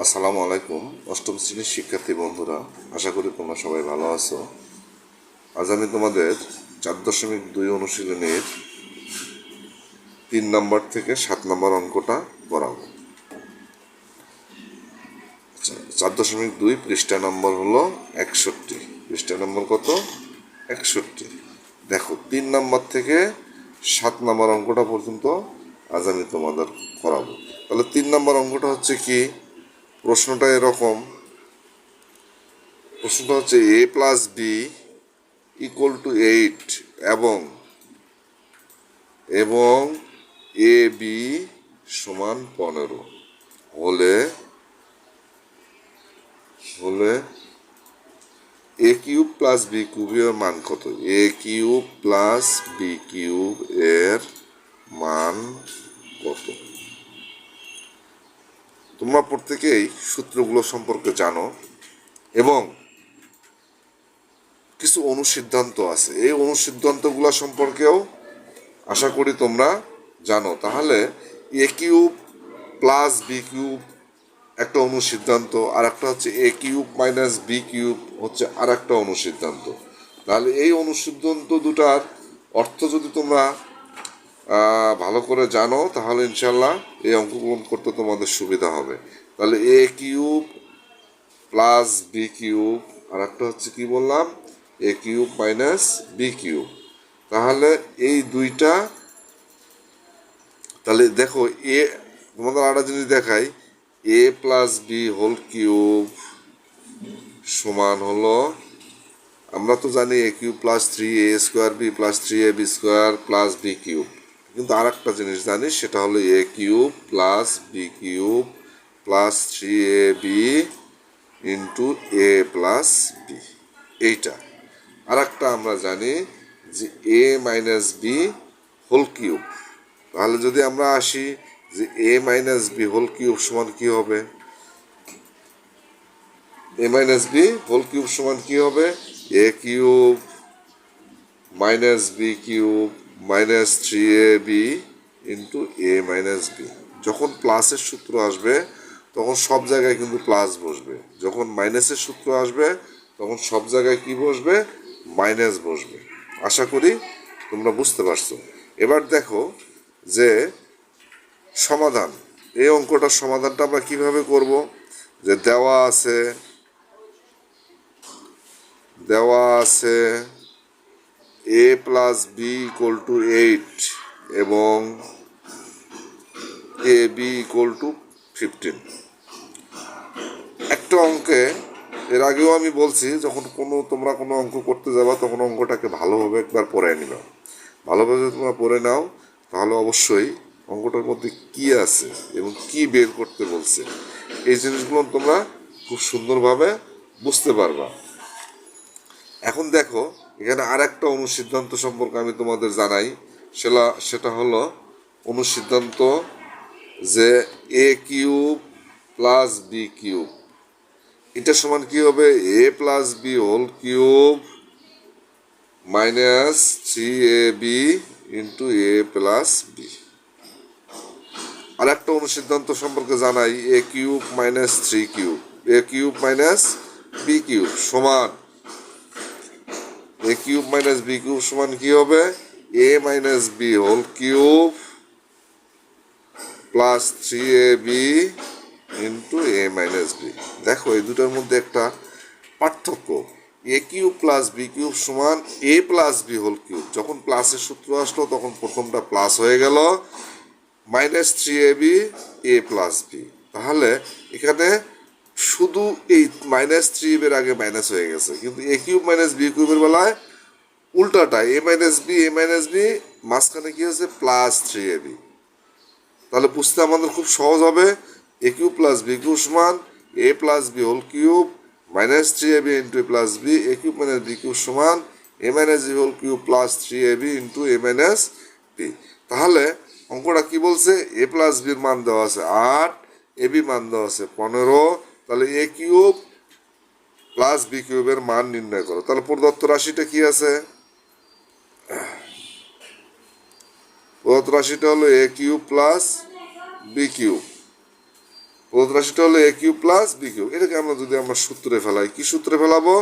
আসসালামু আলাইকুম। অষ্টম শ্রেণীর শিক্ষার্থী বন্ধুরা, আশা করি তোমরা সবাই ভালো আছো। আজ আমি তোমাদের 4.2 অনুশীলনীর 3 নম্বর থেকে 7 নম্বর অঙ্কটা করাবো। 4.2 পৃষ্ঠা নম্বর হলো 61। পৃষ্ঠা নম্বর কত? 61। দেখো, 3 নম্বর থেকে 7 নম্বর অঙ্কটা পর্যন্ত আজ আমি তোমাদের করাবো। তাহলে 3 নম্বর অঙ্কটা হচ্ছে কি? প্রশ্নটা এরকম। প্রশ্নটা হচ্ছে a plus b equal to 8 এবং এবং এ বি সমান 15 হলে হলে এ কিউব প্লাস বি কিউবের মান কত? এ কিউব প্লাস বি কিউব এর মান কত? তোমরা প্রত্যেকেই সূত্রগুলো সম্পর্কে জানো এবং কিছু অনুসিদ্ধান্ত আছে। এই অনুসিদ্ধান্তগুলো সম্পর্কেও আশা করি তোমরা জানো। তাহলে a cube plus b cube একটা অনুসিদ্ধান্ত, আর একটা হচ্ছে এ কিউব মাইনাস বি কিউব হচ্ছে আর একটা অনুসিদ্ধান্ত। তাহলে এই অনুসিদ্ধান্ত দুটার অর্থ যদি তোমরা ভালো করে জানো, তাহলে ইনশাল্লাহ এই অঙ্কগুলো করতে তোমাদের সুবিধা হবে। তাহলে a cube plus b cube, আর একটা হচ্ছে কি বললাম? এ কিউব মাইনাস বি কিউব। তাহলে এই দুইটা, তাহলে দেখো এ, তোমাদের আরেকটা জিনিস দেখাই, a plus b whole cube সমান হলো, আমরা তো জানি a cube plus 3a square b plus 3ab square plus b cube, কিন্তু আর একটা জিনিস জানি, সেটা হলো a cube plus b cube plus 3ab into a plus b. এইটা আর একটা আমরা জানি যে a minus b whole cube. তাহলে যদি আমরা আসি যে a minus b whole cube সমান কি হবে? A minus b whole cube সমান কি হবে? A cube minus b cube minus 3ab into a minus b. যখন প্লাসের সূত্র আসবে তখন সব জায়গায় কিন্তু প্লাস বসবে, যখন মাইনাসের সূত্র আসবে তখন সব জায়গায় কি বসবে? মাইনাস বসবে। আশা করি তোমরা বুঝতে পারছো। এবার দেখো যে সমাধান, এই অঙ্কটার সমাধানটা আমরা কিভাবে করব? যে দেওয়া আছে এ প্লাস বি ইকুয়াল টু 8 এবং এ বি ইকুয়াল টু 15। একটা অঙ্কে এর আগেও আমি বলছি, যখন তোমরা কোনো অঙ্ক করতে যাবা তখন অঙ্কটাকে ভালোভাবে একবার পড়ে নিবা। ভালোভাবে তোমরা পড়ে নাও, তাহলে অবশ্যই অঙ্কটার মধ্যে কি আছে এবং কি বের করতে বলছে এই জিনিসগুলো তোমরা খুব সুন্দরভাবে বুঝতে পারবা। এখন দেখো, এখানে আর একটা অনুসিদ্ধান্ত সম্পর্কে আমি তোমাদের জানাই। সেটা হলো অনুসিদ্ধান্ত যে a cube plus b cube, এটা সমান কি হবে? A plus b whole cube minus 3ab into a plus b. আর একটা অনুসিদ্ধান্ত সম্পর্কে জানাই, a cube minus 3 cube, a cube minus b cube সমান, a cube minus b cube সমান কি হবে? A minus b whole cube plus 3ab into a minus b. দেখো এই দুটোর মধ্যে একটা পার্থক্য। A cube plus b cube সমান a plus b whole cube, যখন প্লাসের সূত্র আসলো তখন প্রথমটা প্লাস হয়ে গেল, মাইনাস 3ab এ প্লাস বি। তাহলে এখানে শুধু এই মাইনাস 3ab এর আগে মাইনাস হয়ে গেছে, কিন্তু এ কিউব মাইনাস বি কিউবের বেলায় উল্টাটা, এ মাইনাস বি মাঝখানে কি হয়েছে? Plus 3ab। তাহলে বুঝতে আমাদের খুব সহজ হবে। A cube plus b cube সমান a plus b whole cube minus 3ab into a plus b. A cube minus b cube সমান a minus b whole cube plus 3ab into a minus b. তাহলে অঙ্কটা কি বলছে? এ plus বির মান দেওয়া আছে 8, এ বি মান দেওয়া আছে 15। তাহলে এ কিউব প্লাস বি কিউবের মান নির্ণয় করো। তাহলে প্রদত্ত রাশিটা কি আছে? প্রদত্ত রাশিটা হলো a cube plus b cube প্রদত্ত রাশিটা হলো a cube plus b cube. এটাকে আমরা যদি আমরা সূত্রে ফেলাই, কি সূত্রে ফেলাবো?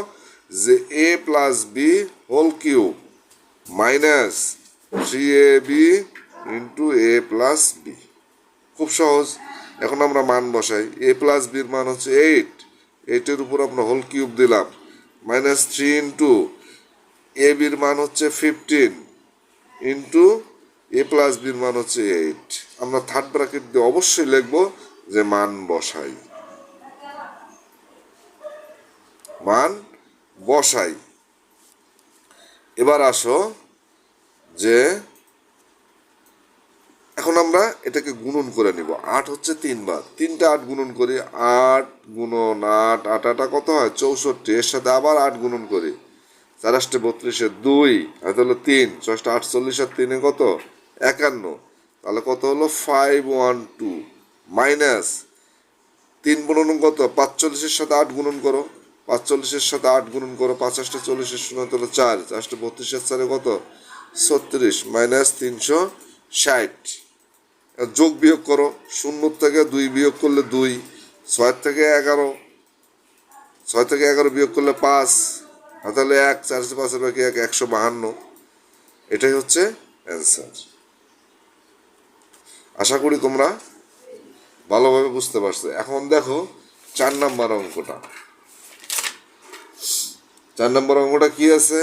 যে a plus b whole cube minus 3ab into a plus b. খুব সহজ। এখন আমরা মান বসাই। এ প্লাস বির মান হচ্ছে 8, 8-এর উপর আমরা হোল কিউব দিলাম, মাইনাস 3 ইন্টু এ বির মান হচ্ছে 15 ইন্টু এ প্লাস বির মান হচ্ছে 8। আমরা থার্ড ব্র্যাকেট দিয়ে অবশ্যই লিখবো যে মান বসাই, মান বসাই। এবার আসো যে এখন আমরা এটাকে গুণন করে নিব। 8 হচ্ছে 3 বার, 3টা 8 গুণন করি, 8 গুণন 8, 8 8 কত হয়? 64। এর সাথে আবার 8 গুণন করি, 4 8 32, 2 আর হলো 3, 6 48 আর 3 কত? 51। তাহলে কত হলো? 512 মাইনাস 3 গুণন কত? 45-এর সাথে 8 গুণন করো, 45-এর সাথে 8 গুণন করো, 5 8 40 শূন্য হলো 4, 4 32 এর 4 কত? 36 মাইনাস 360। যোগ বিয়োগ করো, 0 থেকে 2 বিয়োগ করলে 2, 6 থেকে 11, 6 থেকে 11 বিয়োগ করলে 5, তাহলে 1, 4 5 বাকি 1, 152। এটাই হচ্ছে অ্যান্সার। আশা করি তোমরা ভালোভাবে বুঝতে পারছো। এখন দেখো 4 নাম্বার অঙ্কটা। 4 নাম্বার অঙ্কটা কি আছে?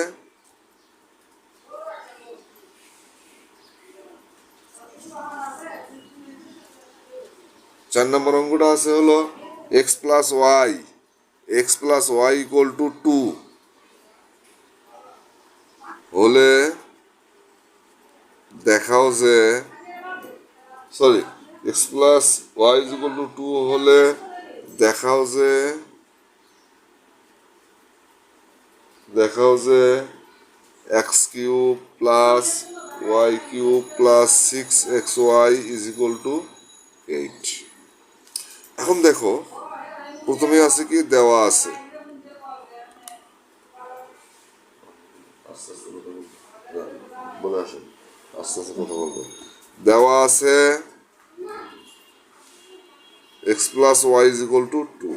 চার নম্বর অঙ্কটা আছে হলো x plus y equal to 2 হলে দেখাও যে, sorry, x plus y equal to 2 হলে দেখাও যে x cube plus y cube plus 6xy is equal to 8। এখন দেখো প্রথমে আছে কি দেওয়া আছে, বলে আসেন আস্তে আস্তে কথা বলবো। দেওয়া আছে x plus y is equal to 2।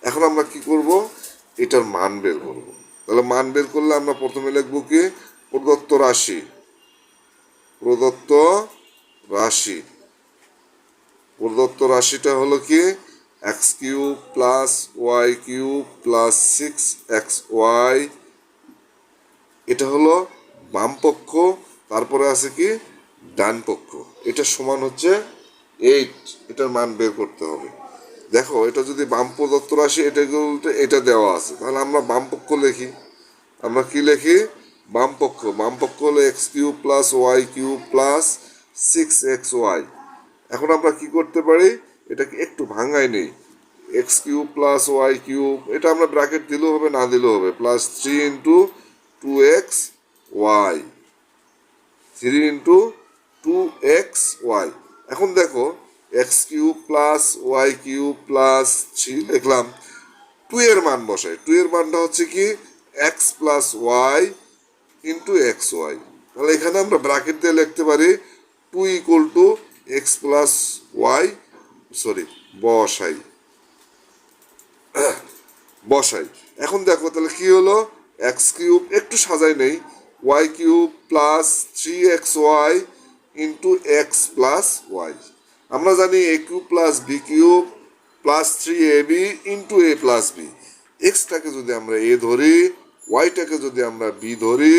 এখন আমরা কি করব? এটার মান বের করব। তাহলে মান বের করলে আমরা প্রথমে লিখব কি? প্রদত্ত রাশি, প্রদত্ত রাশি, প্রদত্ত রাশিটা হলো কি? X cube plus y cube plus 6xy। এটা হলো বাম পক্ষ, তারপরে আছে কি ডান পক্ষ। এটা সমান হচ্ছে 8। এটার মান বের করতে হবে। দেখো এটা যদি বাম প্রদত্ত রাশি, এটা দেওয়া আছে, তাহলে আমরা বাম পক্ষ লিখি। আমরা কি লিখি? বাম পক্ষ। বাম পক্ষ হলো x cube plus y cube plus 6xy। এখন আমরা কি করতে পারি? এটাকে একটু ভাঙাই নেই। X cube plus y cube, এটা আমরা ব্র্যাকেট দিলেও হবে, না দিলেও হবে, plus 3 into 2xy, 3 into 2xy। এখন দেখো x cube plus y cube plus 3 লিখলাম, 2 এর মান বসাই। 2 এর মানটা হচ্ছে কি? X plus y into x y. তাহলে এখানে আমরা ব্র্যাকেট দিয়ে লিখতে পারি 2 equal to x plus y, sorry, বসাই। এখন দেখো তাহলে কি হলো? এক্স কিউব, একটু সাজাই নেই, y cube plus 3xy into x plus y. আমরা জানি a cube plus b cube plus 3ab into a plus b. এক্সটাকে যদি আমরা এ ধরি, ওয়াইটাকে যদি আমরা বি ধরি,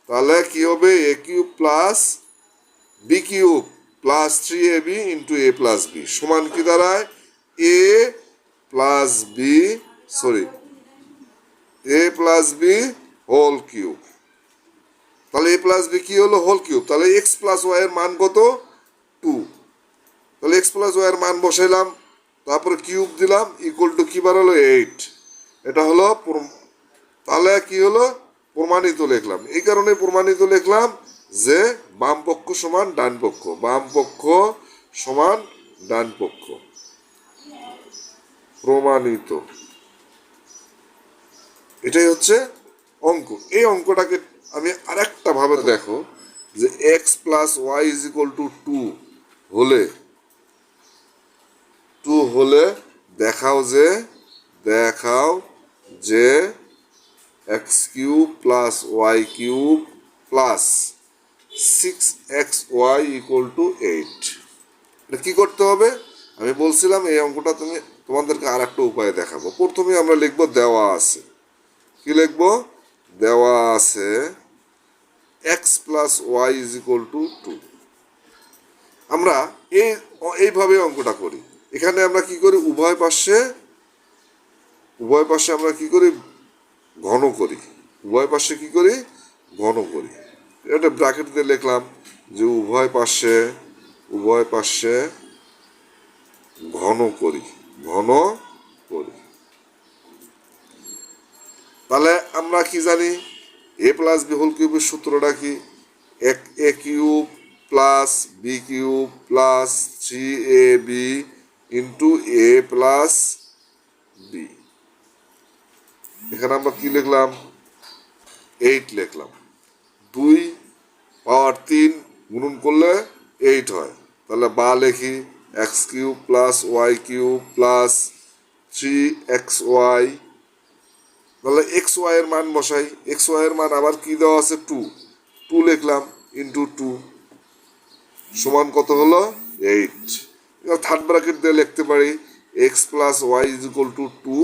তাহলে কি হবে? A cube plus b cube plus 3ab into a plus b সমান কি দাঁড়ায়? A plus b, sorry, a plus b whole cube. তাহলে এ প্লাস বি কি হলো? Whole cube. তাহলে এক্স প্লাস ওয়াই এর মান কত? 2। তাহলে এক্স প্লাস ওয়াই এর মান বসাইলাম, তারপরে কিউব দিলাম, ইকুয়াল টু কি বার হলো? 8। এটা হলো, তাহলে কি হলো? প্রমাণিত লিখলাম। এই কারণে প্রমাণিত লিখলাম যে বাম পক্ষ সমান ডান পক্ষ, বাম পক্ষ সমান ডান পক্ষ, প্রমাণিত। এটাই হচ্ছে অঙ্ক। এই অঙ্কটাকে আমি আরেকটা ভাবে দেখো যে x plus y is equal to 2 হলে টু হলে দেখাও যে x cube plus y cube plus 6xy equal to 8। এটা কী করতে হবে? আমি বলছিলাম এই অঙ্কটা তোমাদেরকে আর একটা উপায় দেখাবো। প্রথমে আমরা লিখব দেওয়া আছে, কি লিখব? দেওয়া আছে x plus y is equal to 2। আমরা এইভাবে অঙ্কটা করি। এখানে আমরা কি করি? উভয় পাশে আমরা কি করি? ঘন করি। উভয় পাশে কি করি? ঘন করি। এটা ব্র্যাকেট দিয়ে লিখলাম যে উভয় পাশে ঘন করি। তাহলে আমরা কি জানি? এ প্লাস বি হোল কিউবের সূত্রটা কি? A cube plus b cube plus 3ab into a plus b. এখানে আমরা কি লিখলাম? 8 লিখলাম। 2 পাওয়ার 3 গুণন করলে 8 হয়। তাহলে বা লিখি x cube plus y cube plus 3xy। তাহলে এক্স ওয়াই এর মান বসাই। এক্স ওয়াই এর মান আবার কি দেওয়া আছে? 2 লিখলাম ইন্টু 2 সমান কত হলো? 8। এবার থার্ড ব্র্যাকেট দিয়ে লিখতে পারি x plus y is equal to 2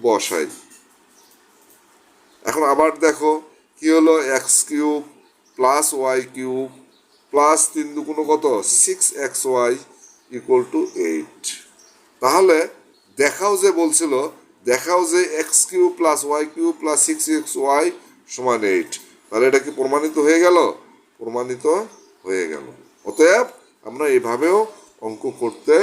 বসাই। এখন আবার দেখো কি হলো? X cube plus y cube plus 3 দুগুণ কত? 6xy equal to 8। তাহলে দেখাও যে x cube plus y cube plus 6xy সমান 8। তাহলে এটা কি প্রমাণিত হয়ে গেল? প্রমাণিত হয়ে গেল। অতএব আমরা এভাবেও অঙ্ক করতে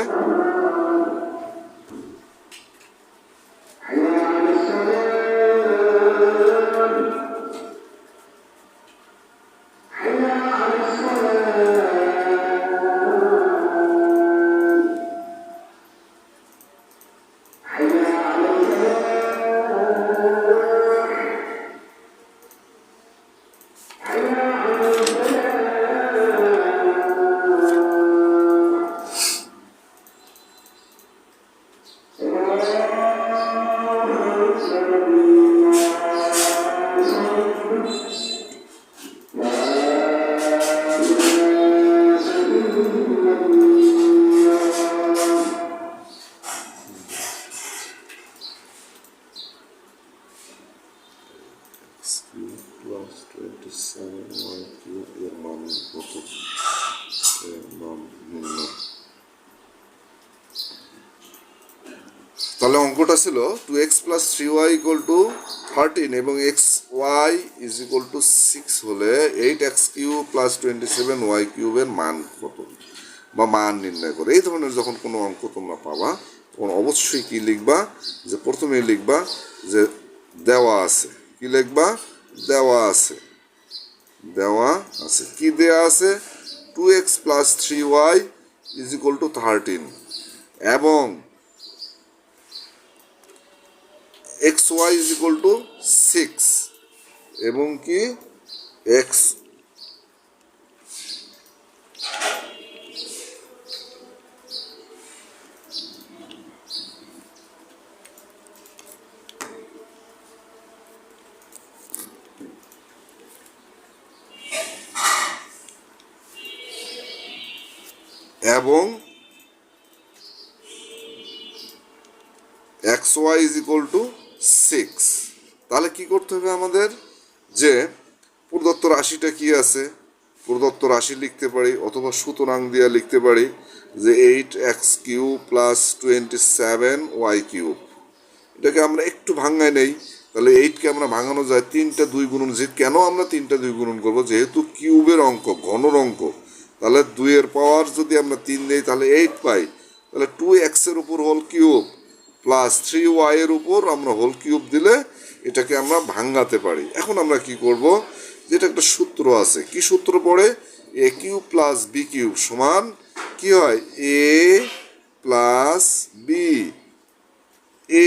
প্লাস 27y কিউব এর মান কত? এর মান নির্ণয়। তাহলে অঙ্কটা ছিল 2x plus 3y equal to 13 এবং xy ইজ ইকুয়াল টু 6 হলে 8x কিউব প্লাস 27y কিউবের মান কত বা মান নির্ণয় করে। এই ধরনের যখন কোনো অঙ্ক তোমরা পাবা তখন অবশ্যই কি লিখবা? যে প্রথমে লিখবা যে দেওয়া আছে। কি লিখবা? দেওয়া আছে। কি দেওয়া আছে? 2x plus 3y is equal two 13 এবং xy ইজ ইকুয়াল টু 6 এবং কি x এবং xy ইজ ইকুয়াল টু 6। তাহলে কি করতে হবে আমাদের? যে প্রদত্ত রাশিটা কি আছে? প্রদত্ত রাশি লিখতে পারি অথবা সুতরাং দিয়ে লিখতে পারি যে 8x cube plus 27y cube. এটাকে আমরা একটু ভাঙায় নেই। তাহলে 8কে আমরা ভাঙানো যায় 3টা 2 গুণন। কেন আমরা 3টা 2 গুণন করবো? যেহেতু কিউবের অঙ্ক, ঘনর অঙ্ক। তাহলে 2 এর পাওয়ার যদি আমরা 3 দিই তাহলে 8 পাই। তাহলে 2x এর উপর হোল কিউব প্লাস 3y এর উপর আমরা হোল কিউব দিলে এটাকে আমরা ভাঙাতে পারি। এখন আমরা কি করব? যেটা একটা সূত্র আছে। কি সূত্র পড়ে? A cube plus b cube সমান কি হয়? A plus b. A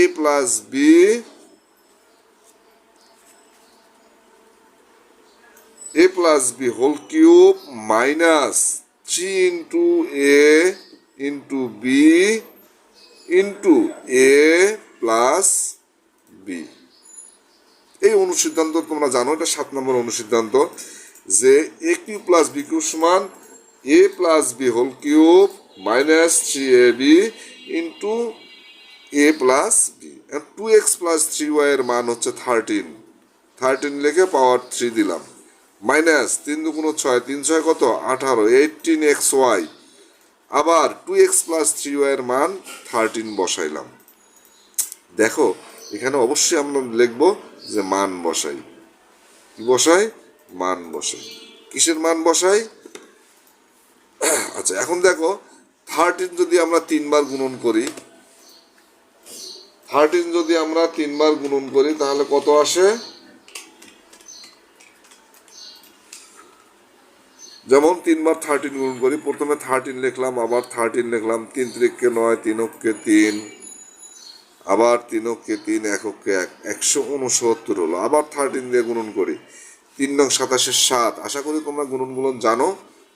plus b whole cube minus 3 into a into b into a plus b. এই অনুসিদ্ধান্ত তোমরা জানো, এটা 7 নম্বর অনুসিদ্ধান্ত, যে a cube plus b cube সমান a plus b whole cube minus 3ab into a plus b. 2x plus 3y এর মান হচ্ছে 13 লিখে পাওয়ার 3 দিলাম, মাইনাস 3 দুগুণ 6, 3 6 কত 18, 18xy, আবার 2x প্লাস 3y এর মান 13 বসাইলাম। দেখো এখানে অবশ্যই আমরা লিখবো যে মান বসাই। কি বসাই? মান বসাই। কিসের মান বসাই? আচ্ছা এখন দেখো 13 যদি আমরা 3 বার গুণন করি, 13 যদি আমরা 3 বার গুণন করি তাহলে কত আসে? যেমন 3 বার 13 গুণন করি, প্রথমে 13 লিখলাম, আবার 13 লিখলাম, 3 3 9, 3 3, আবার 3 3, 1 1, 169 হলো। আবার 13 দিয়ে গুণন করি, 3 নং 27 7। আশা করি তোমরা গুণনগুলো জানো,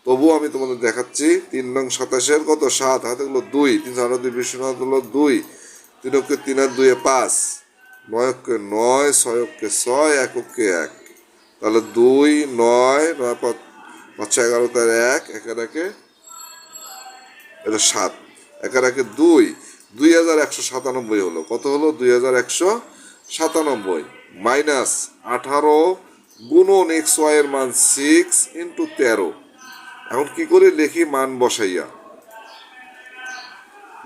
তবুও আমি তোমাদের দেখাচ্ছি। 3 নং 27 কত 7, হাতে হলো 2, 3 4 2 20 হলো 2, 3 3 আর 2 5, 9 9, 6 6, 1 1, তাহলে 2 9 9 5 5 11 তার 1 1 এটা 7, 1 2, 2197 হলো। কত হলো? 2197 মাইনাস 18 গুণন এক্স ওয়াই এর মান 6 ইন্টু 13। এখন কি করে লিখি? মান বসাইয়া,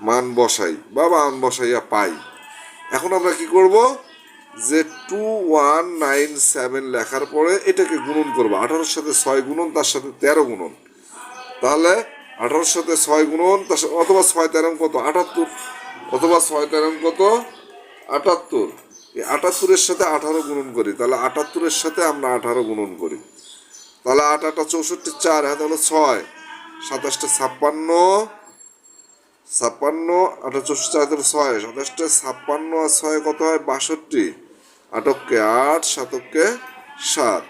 মান বসাই বা মান বসাইয়া পাই। এখন আমরা কি করব? যে 2197 লেখার পরে এটাকে গুণন করবো, 18 সাথে 6 গুণন, তার সাথে 13 গুণন। তাহলে 18 সাথে 6 গুণন, তার সাথে অথবা 6 13 কত 78, অথবা 6 13 কত 78। এই 78-এর সাথে 18 গুণন করি, তাহলে 78-এর সাথে আমরা 18 গুণন করি, তাহলে 8 8 64, 4 হাতে হলো 6, 27 56, 56 8 64 6, 27 56 আর 6 কত হয় 62, 8 8 7 7,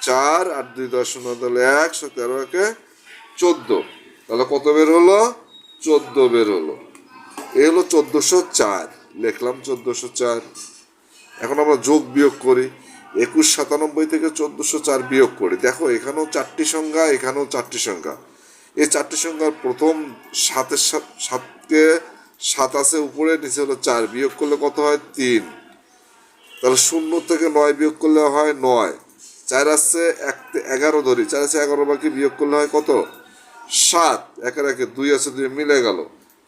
4 8 2 10 0 তাহলে 1, 13 14, তাহলে কত বের হলো? 14 বের হলো। এ হলো 1404, লিখলাম 1404। এখন আমরা যোগ বিয়োগ করি, 2197 থেকে 1404 বিয়োগ করি। দেখো এখানেও 4টি সংখ্যা, এখানেও 4টি সংখ্যা। এই 4টি সংখ্যার প্রথম 7কে 7 আছে উপরে, নিচে হলো 4, বিয়োগ করলে কত হয় 3। তাহলে 0 থেকে 9 বিয়োগ করলে হয় 9, 4 আছে 11 ধরি, 4 আছে 11 বাকি, বিয়োগ করলে হয় কত 7, 1 2 আছে 2 মিলে গেল,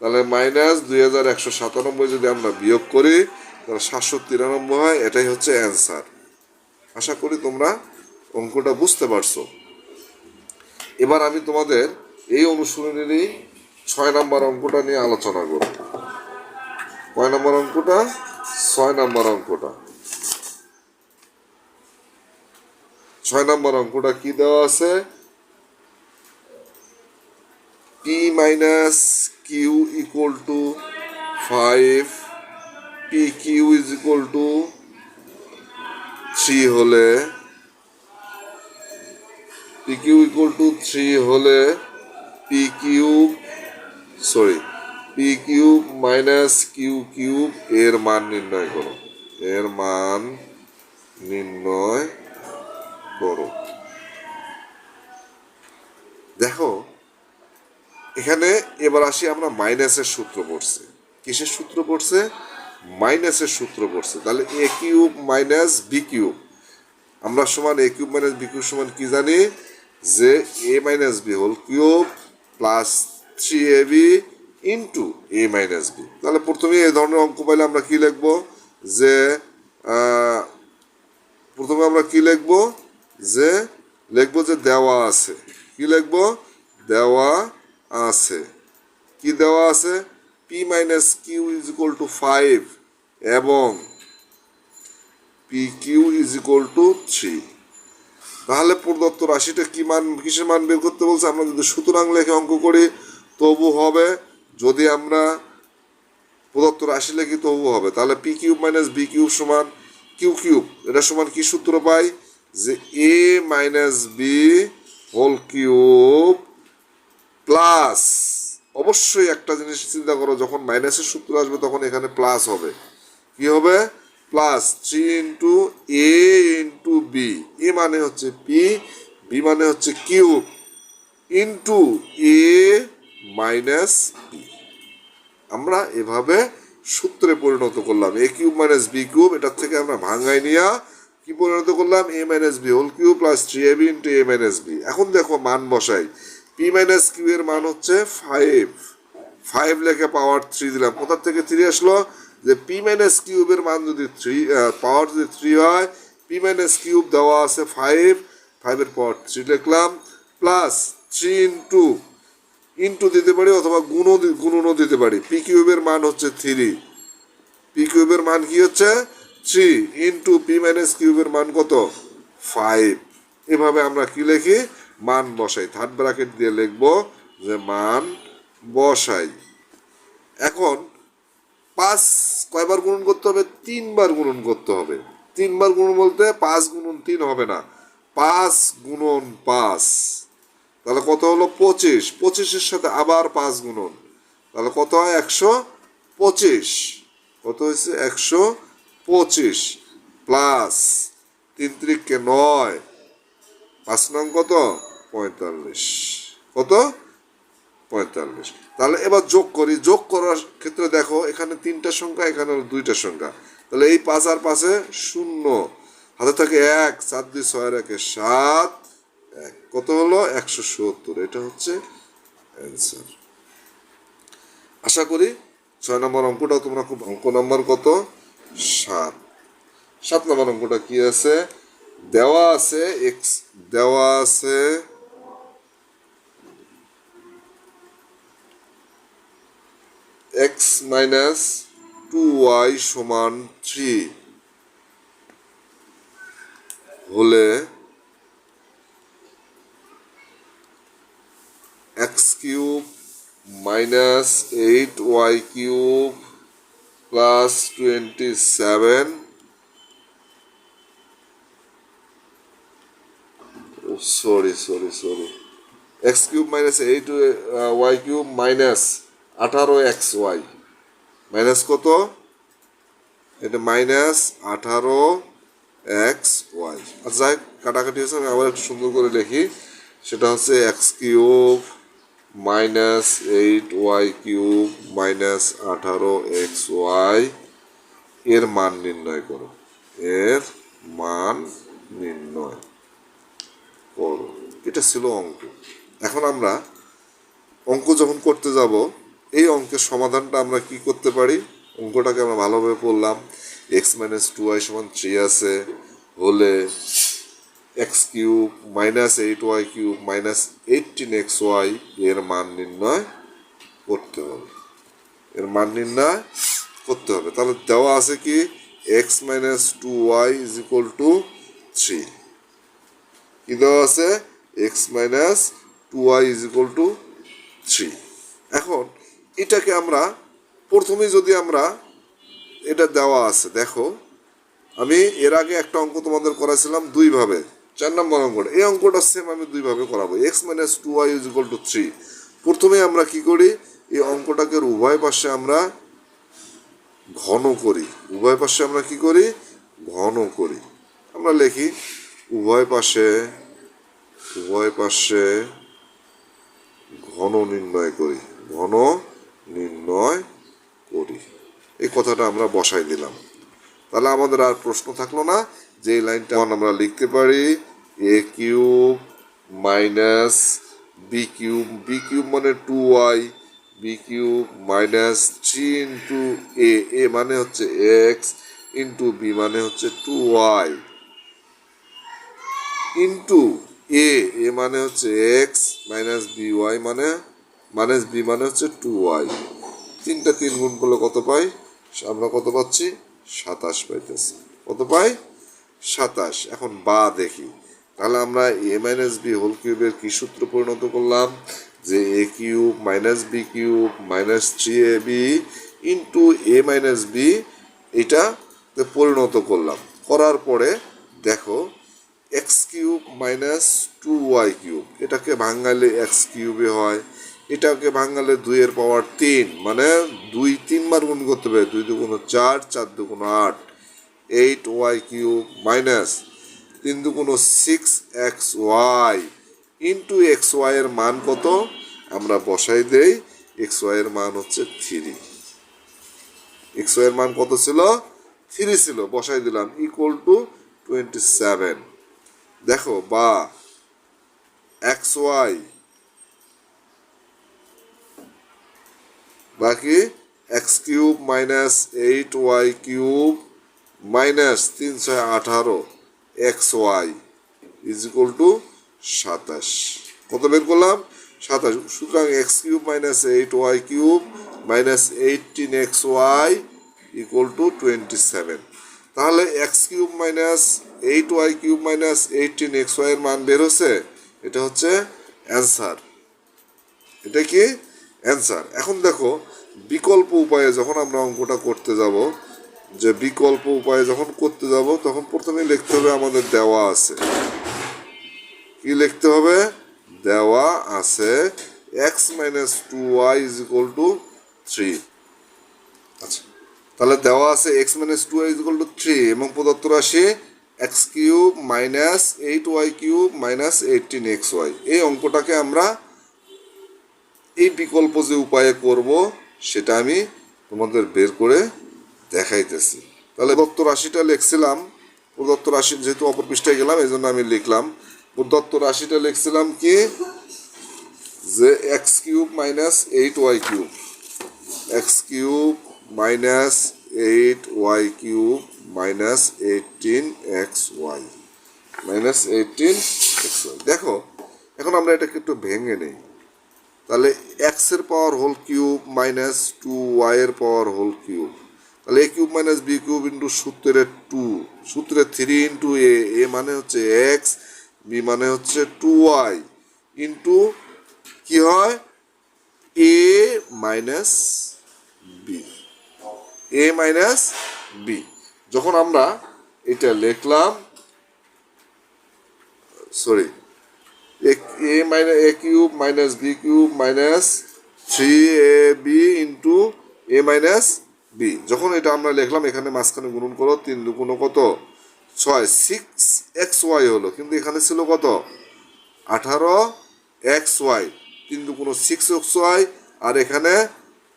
তাহলে মাইনাস 2197 যদি আমরা বিয়োগ করি তাহলে 793 হয়। এটাই হচ্ছে অ্যান্সার। আশা করি তোমরা অঙ্কটা বুঝতে পারছো। এবার আমি তোমাদের এই অনুশীলনেরই 6 নম্বর অঙ্কটা নিয়ে আলোচনা করব। কয় নম্বর অঙ্কটা? 6 নম্বর অঙ্কটা। 6 নম্বর অঙ্কটা কি দেওয়া আছে? p minus q equal to 5, p q is equal to 3 হলে, পি কিউ ইকুয়াল টু 3 হলে p cube minus q cube এর মান নির্ণয় করো। এর মান নির্ণয় করো। দেখো এখানে এবার আসি আমরা মাইনাসের সূত্র পড়ছে। কিসের সূত্র পড়ছে? মাইনাসের সূত্র পড়ছে। তাহলে a cube minus b cube, আমরা সমান a cube minus b cube সমান কি জানি? যে a minus b whole cube plus 3ab into a minus b. তাহলে প্রথমে এই ধরনের অঙ্ক পাইলে আমরা কি লিখবো? যে প্রথমে আমরা কি লিখবো? যে লিখবো যে দেওয়া আছে। কি লিখবো? দেওয়া আছে। কি দেওয়া আছে? P minus q is equal to 5 এবং p q is equal to 3। তাহলে প্রদত্ত রাশিটা কি মান, কিসের মান বের করতে বলছে? আমরা যদি সুতরাং লেখে অঙ্ক করি তবু হবে, যদি আমরা প্রদত্ত রাশি লিখি তবু হবে। তাহলে p cube minus b cube সমান কিউ কিউব, এটা সমান কি সূত্র পাই? যে a minus b whole cube plus অবশ্যই একটা জিনিস চিন্তা করো, যখন মাইনাসের সূত্র আসবে তখন এখানে প্লাস হবে। কি হবে? Plus 3 into a into b, a মানে হচ্ছে পি, বি মানে হচ্ছে cube, into a minus b. আমরা এভাবে সূত্রে পরিণত করলাম, a cube minus b cube, এটার থেকে আমরা ভাঙাই নিয়ে কি পরিণত করলাম, a minus b whole cube plus 3ab into a minus b. এখন দেখো মান বসাই, পি মাইনাস কিউ এর মান হচ্ছে 5, 5 লেখে পাওয়ার 3 দিলাম। কোথার থেকে 3 আসলো? যে পি মাইনাস কিউবের মান যদি 3, পাওয়ার যদি 3 হয়, পি মাইনাস কিউব দেওয়া আছে 5, 5 এর পাওয়ার 3 লিখলাম, প্লাস 3 ইন্টু, ইন্টু দিতে পারি অথবা গুণনও দিতে পারি। পি কিউবের মান হচ্ছে 3, পি কিউবের মান কি হচ্ছে 3, ইন্টু পি মাইনাস কিউবের মান কত? 5। এভাবে আমরা কি লিখি? মান বসাই, থার্ড ব্র্যাকেট দিয়ে লিখবো যে মান বসাই। এখন 5 কয়বার গুণন করতে হবে? 3 বার গুণন করতে হবে। 3 বার গুণন বলতে 5 গুণন 3 হবে না, 5 গুণন 5, তাহলে কত হলো? 25। 25-এর সাথে আবার 5 গুণন, তাহলে কত হয়? 125। কত হয়েছে? 125 প্লাস 3 3 9, 5 নং কত? 45। কত? 45। তাহলে এবার যোগ করি। যোগ করার ক্ষেত্রে দেখো এখানে 3টা সংখ্যা, এখানে হলো 2টা সংখ্যা, তাহলে এই 5 আর 5-এ 0, হাতে থাকে 1, 4 2 6 আর 1 7, 1, কত হলো? 170। এটা হচ্ছে অ্যান্সার। আশা করি 6 নম্বর অঙ্কটাও তোমরা খুব, অঙ্ক নাম্বার কত? 7। 7 নম্বর অঙ্কটা কি আছে? দেওয়া আছে এক্স, দেওয়া আছে এক্স মাইনাস 2y সমান 3 হলে x cube minus 8y cube plus 27, sorry, x cube minus 8y cube minus 18xy, minus কত? এটা মাইনাস 18xy। আচ্ছা যাই কাটাকাটি হয়েছে, আমি আবার একটু সুন্দর করে লিখি, সেটা হচ্ছে x cube minus 8y cube minus 18xy এর মান নির্ণয় করো, এর মান নির্ণয় করো। এটা ছিল অঙ্ক। এখন আমরা অঙ্ক যখন করতে যাব, এই অঙ্কের সমাধানটা আমরা কি করতে পারি? অঙ্কটাকে আমরা ভালোভাবে পড়লাম, এক্স মাইনাস 2y সমান 3 আছে হলে x cube minus 8y cube minus 18xy এর মান নির্ণয় করতে হবে, এর মান নির্ণয় করতে হবে। তাহলে দেওয়া আছে কি? X minus 2y is equal to 3। কি দেওয়া আছে? X minus 2y is equal to 3। এখন এটাকে আমরা প্রথমে যদি আমরা, এটা দেওয়া আছে, দেখো আমি এর আগে একটা অঙ্ক তোমাদের করাছিলাম দুইভাবে, 4 নম্বর অঙ্কটা। এই অঙ্কটা সেম আমি দুইভাবে করাবো, x minus 2y is equal to 3। প্রথমে আমরা কি করি? এই অঙ্কটাকে উভয় পাশে আমরা ঘন করি, উভয় পাশে আমরা কি করি? ঘন করি। আমরা লিখি উভয় পাশে ঘন নির্ণয় করি, ঘন নির্ণয় করি, এই কথাটা আমরা বসাই দিলাম। তাহলে আমাদের আর প্রশ্ন থাকলো না যে এই লাইনটা আমরা লিখতে পারি a cube minus b cube, b cube মানে 2y, b cube minus 3 into a মানে হচ্ছে এক্স, ইন্টু বি মানে হচ্ছে 2y, ইন্টু এ মানে হচ্ছে এক্স মাইনাস বি ওয়াই মানে মাইনাস বি মানে হচ্ছে 2y। 3টা 3 গুণ করলে কত পাই? আমরা কত পাচ্ছি? 27 পাইতেছি। কত পাই? 27। এখন বা দেখি, তাহলে আমরা এ মাইনাস বি হোল কিউবের কি সূত্র পরিণত করলাম? যে a cube minus b cube minus 3ab into a minus b, এটা পরিণত করলাম। করার পরে দেখো x cube minus 2y cube, এটাকে ভাঙালে এক্স কিউবে হয়, এটাকে ভাঙালে 2 এর পাওয়ার 3, মানে 2 3 বার গুণ করতে হবে। 2 দুগুণ 4, 4 দুগুণ 8, 8y কিউব মাইনাস 3 দুগুণ 6xy ইন্টু xy এর মান কত আমরা বসাই দেই। xy এর মান হচ্ছে 3, xy এর মান কত ছিল? 3 ছিল, বসাই দিলাম ইকুয়াল টু 27। দেখো বা xy বাকি x cube minus 8y cube minus 3 6 18 xy is equal two 27। কত বের করলাম? 27। সুতরাং x cube minus 8y cube minus 18xy equal to 27। তাহলে x cube minus 8y cube minus 18xy এর মান বের হচ্ছে। এটা হচ্ছে অ্যান্সার। এটা কি? অ্যান্সার। এখন দেখো বিকল্প উপায়ে যখন আমরা অঙ্কটা করতে যাব, যে বিকল্প উপায়ে যখন করতে যাব তখন প্রথমে লিখতে হবে আমাদের দেওয়া আছে। কি লিখতে হবে? দেওয়া আছে x minus 2y is equal to 3। আচ্ছা, তাহলে দেওয়া আছে x minus 2y is equal to 3 এবং প্রদত্ত রাশি x cube minus 8y cube minus 18xy। এই অঙ্কটাকে আমরা এই বিকল্প যে উপায়ে করব সেটা আমি তোমাদের বের করে দেখাইতেছি। তাহলে প্রদত্ত রাশিটা লিখছিলাম, প্রদত্ত রাশি যেহেতু অপর পৃষ্ঠায় গেলাম এই জন্য আমি লিখলাম প্রদত্ত রাশিটা লিখছিলাম কি, যে x cube minus 8y cube, x cube minus 8y cube minus 18xy minus 18xy। দেখো এখন আমরা এটাকে একটু ভেঙে নেই। তাহলে এক্স এর পাওয়ার হোল কিউব মাইনাস 2y এর পাওয়ার হোল কিউব, তাহলে a cube minus b cube into সূত্রের 2, সূত্রের 3 ইন্টু এ, এ মানে হচ্ছে এক্স, বি মানে হচ্ছে 2y ইন্টু কি হয় a minus b, a minus b. যখন আমরা এটা লিখলাম, sorry, a minus a cube minus b cube minus 3ab into a minus b, যখন এটা আমরা লিখলাম এখানে মাঝখানে গুণন করো, 3 দুগুণ কত 6, 6xy হলো, কিন্তু এখানে ছিল কত 18xy, 3 দুগুণ 6xy আর এখানে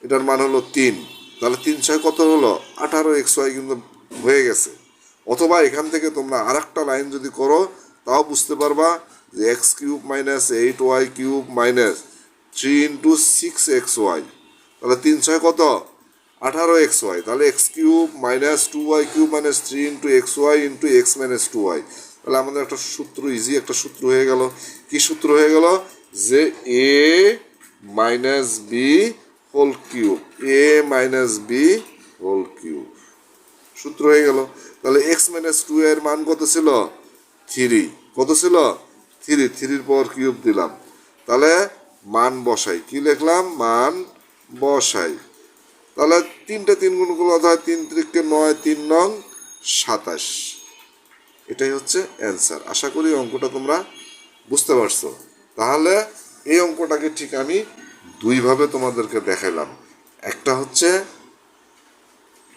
এটার মান হলো 3, তাহলে 3 6 কত হলো 18xy কিন্তু হয়ে গেছে। অথবা এখান থেকে তোমরা আর একটা লাইন যদি করো তাও বুঝতে পারবা যে x cube minus 8y cube minus 3 into 6xy, তাহলে 3 6 কত 18xy, তাহলে x cube minus 2y cube minus 3 into xy into x minus 2y। তাহলে আমাদের একটা সূত্র, ইজি একটা সূত্র হয়ে গেল। কি সূত্র হয়ে গেল? যে a minus b whole cube, A minus b whole cube সূত্র হয়ে গেল। তাহলে এক্স মাইনাস 2 এর মান কত ছিল 3, কত ছিল 3, 3 পাওয়ার কিউব দিলাম, তাহলে মান বসাই, কি লিখলাম মান বসাই। তাহলে 3 3 গুণ করলে হয় 3 3 9, 3 9 27। এটাই হচ্ছে অ্যান্সার। আশা করি অঙ্কটা তোমরা বুঝতে পারছো। তাহলে এই অঙ্কটাকে ঠিক আমি দুইভাবে তোমাদেরকে দেখাইলাম। একটা হচ্ছে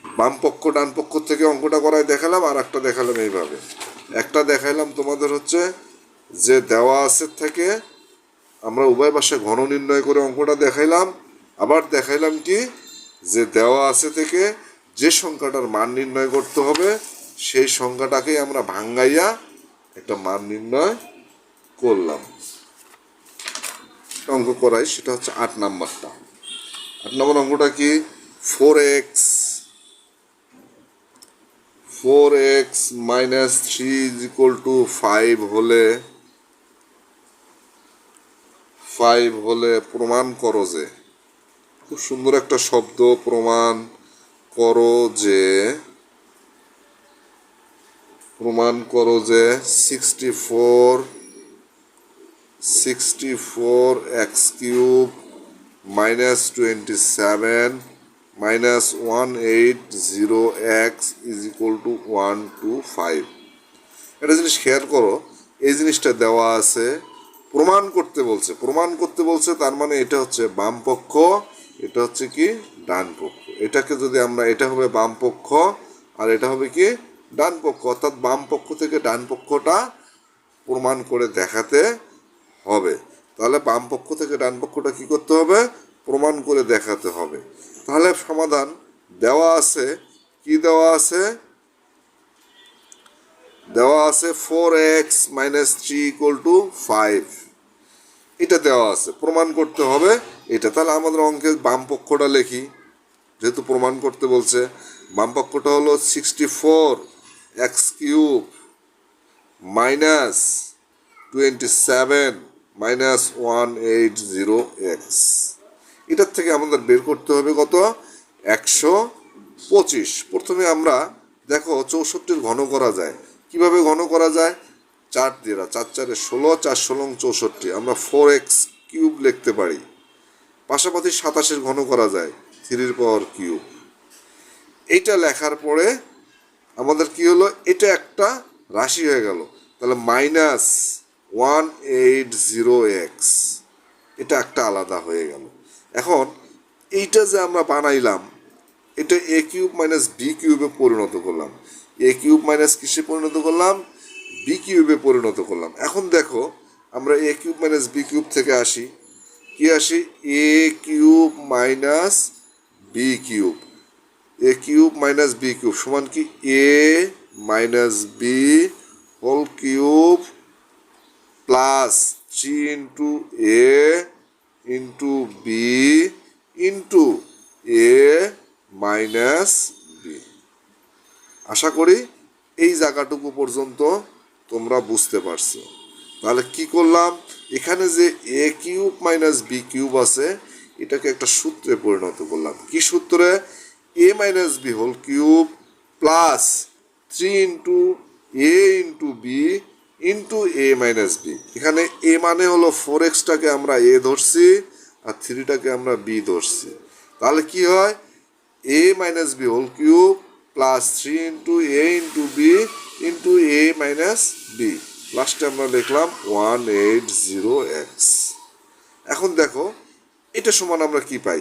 বাম পক্ষ ডান পক্ষ থেকে অঙ্কটা করায় দেখালাম, আর একটা দেখালাম এইভাবে। একটা দেখাইলাম তোমাদের হচ্ছে যে দেওয়া আছে থেকে আমরা উভয় পাশে ঘন নির্ণয় করে অঙ্কটা দেখাইলাম, আবার দেখাইলাম কি যে দেওয়া আছে থেকে যে সংখ্যাটার মান নির্ণয় করতে হবে সেই সংখ্যাটাকেই আমরা ভাঙ্গাইয়া একটা মান নির্ণয় করলাম। অঙ্ক করাই, সেটা হচ্ছে 8 নাম্বারটা। 8 নম্বর অঙ্কটা কি, 4x minus 3 is equal to 5 হলে প্রমাণ করো যে, খুব সুন্দর একটা শব্দ, প্রমাণ করো যে 64x cube minus 27 minus 180x is equal two 125। একটা জিনিস খেয়াল করো, এই জিনিসটা দেওয়া আছে প্রমাণ করতে বলছে, তার মানে এটা হচ্ছে বাম পক্ষ, এটা হচ্ছে কি ডান পক্ষ। এটাকে যদি আমরা, এটা হবে বাম পক্ষ আর এটা হবে কি ডান পক্ষ, অর্থাৎ বাম পক্ষ থেকে ডান পক্ষটা প্রমাণ করে দেখাতে হবে। তাহলে বাম পক্ষ থেকে ডান পক্ষটা কি করতে হবে, প্রমাণ করে দেখাতে হবে। তাহলে সমাধান দেওয়া আছে, কি দেওয়া আছে, দেওয়া আছে 4x মাইনাস 3 ইকুয়াল টু 5, এটা দেওয়া আছে, প্রমাণ করতে হবে এটা। তাহলে আমাদের অঙ্কের বাম পক্ষটা লিখি, যেহেতু প্রমাণ করতে বলছে। বাম পক্ষটা হলো 64x³ মাইনাস 27 মাইনাস 180x। এটার থেকে আমাদের বের করতে হবে কত, 125। প্রথমে আমরা দেখো 64 ঘন করা যায়, কিভাবে ঘন করা যায়, 4 দিয়ে, 4 4 16, 4 16 64, আমরা 4x³ লিখতে পারি। পাশাপাশি 27 ঘন করা যায়, 3 পাওয়ার কিউব। এইটা লেখার পরে আমাদের কি হলো, এটা একটা রাশি হয়ে গেল, তাহলে মাইনাস 180x, এটা একটা আলাদা হয়ে গেল। এখন এইটা যে আমরা বানাইলাম, এটা a³ মাইনাস b³ পরিণত করলাম, a³ মাইনাস কিসে পরিণত করলাম, b³ পরিণত করলাম। এখন দেখো আমরা a³ মাইনাস b³ থেকে আসি, কি আসি, a³ minus b³ a³ minus b³ সমান কি a minus b whole cube plus 3 into a into b into a minus b। আশা করি এই জায়গাটুকু পর্যন্ত তোমরা বুঝতে পারছো। তাহলে কি করলাম, এখানে যে a³ মাইনাস b³ আছে, এটাকে একটা সূত্রে পরিণত করলাম। কি সূত্রে, a minus b whole cube plus 3 into a into b into a minus b। এখানে a মানে হলো 4x-টাকে আমরা a ধরছি আর 3টাকে আমরা b ধরছি। তাহলে কি হয়, a minus b whole cube plus 3 into a into b into a minus b, লাস্টে আমরা লিখলাম 180x। এখন দেখো এটা সমান আমরা কি পাই,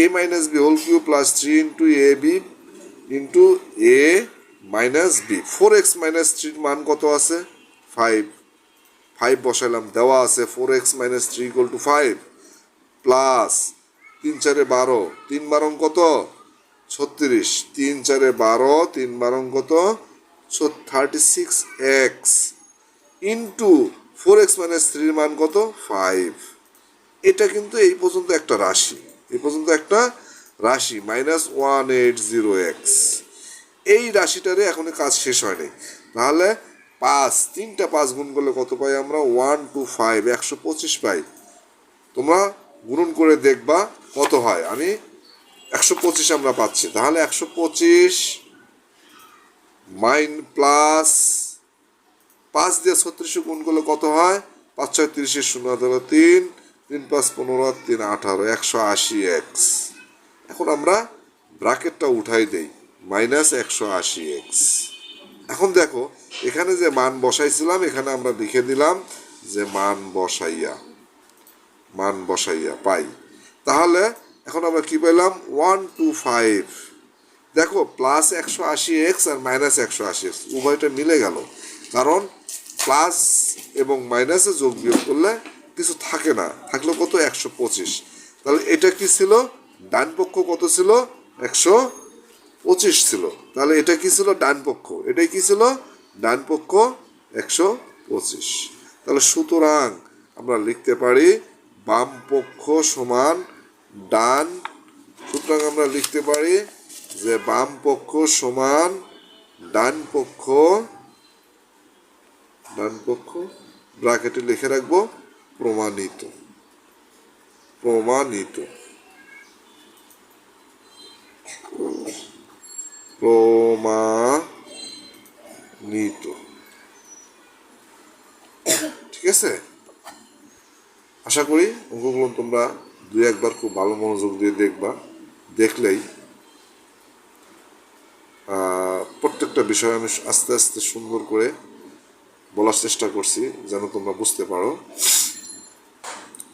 a minus b whole cube plus 3 into a b into a minus b। 4x minus 3 মান কত আছে, 5, 5 বসাইলাম, দেওয়া আছে 4x minus 3 equal to 5 plus 3 4 12, 3 12 কত 36, 3 4 12, 3 12 কত 36x ইন্টু 4x মাইনাস 3 মান কত 5। এটা কিন্তু এই পর্যন্ত একটা রাশি, এই পর্যন্ত একটা রাশি মাইনাস 180x। এই রাশিটারে এখন কাজ শেষ হয়নি, তাহলে 5, 3টা 5 গুণ করলে কত পাই আমরা, 125, 125 পাই। তোমরা গুণন করে দেখবা কত হয়, আমি 125 আমরা পাচ্ছি। তাহলে 125 মাইন প্লাস 5 দিয়ে 36 গুণ করলে কত হয়, 5 6 30, 0 ধরো 3, 3 5 15, 3 18, 180x। এখন আমরা ব্র্যাকেটটা উঠাই দেই, মাইনাস 180x। এখন দেখো এখানে যে মান বসাইছিলাম, এখানে আমরা লিখে দিলাম যে মান বসাইয়া পাই। তাহলে এখন আমরা কি পেলাম, 125। দেখো প্লাস 180x আর মাইনাস 180x উভয়টা মিলে গেল, কারণ প্লাস এবং মাইনাসে যোগ বিয়োগ করলে কিছু থাকে না, থাকলো কত 125। তাহলে এটা কি ছিল, ডান পক্ষ কত ছিল, 125 ছিল। তাহলে এটা কি ছিল, ডান পক্ষ, এটাই কি ছিল, ডান পক্ষ 125। তাহলে সুতরাং আমরা লিখতে পারি বাম পক্ষ সমান ডান, সুতরাং আমরা লিখতে পারি যে বাম পক্ষ সমান ডান পক্ষ, ব্র্যাকেটে লিখে রাখবো প্রমাণিত, ঠিক আছে। আশা করি অঙ্কগুলো তোমরা 2-1 খুব ভালো মনোযোগ দিয়ে দেখবা, দেখলেই প্রত্যেকটা বিষয় আমি আস্তে আস্তে সুন্দর করে বলার চেষ্টা করছি যেন তোমরা বুঝতে পারো।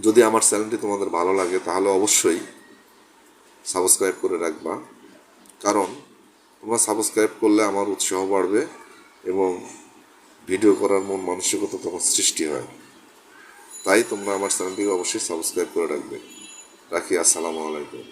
যদি আমার চ্যানেলটি তোমাদের ভালো লাগে তাহলে অবশ্যই সাবস্ক্রাইব করে রাখবা, কারণ তোমরা সাবস্ক্রাইব করলে আমার উৎসাহ বাড়বে এবং ভিডিও করার মন মানসিকতা তখন সৃষ্টি হয়। তাই তোমরা আমার চ্যানেলটিকে অবশ্যই সাবস্ক্রাইব করে রাখবে। রাখি, আসসালামু আলাইকুম।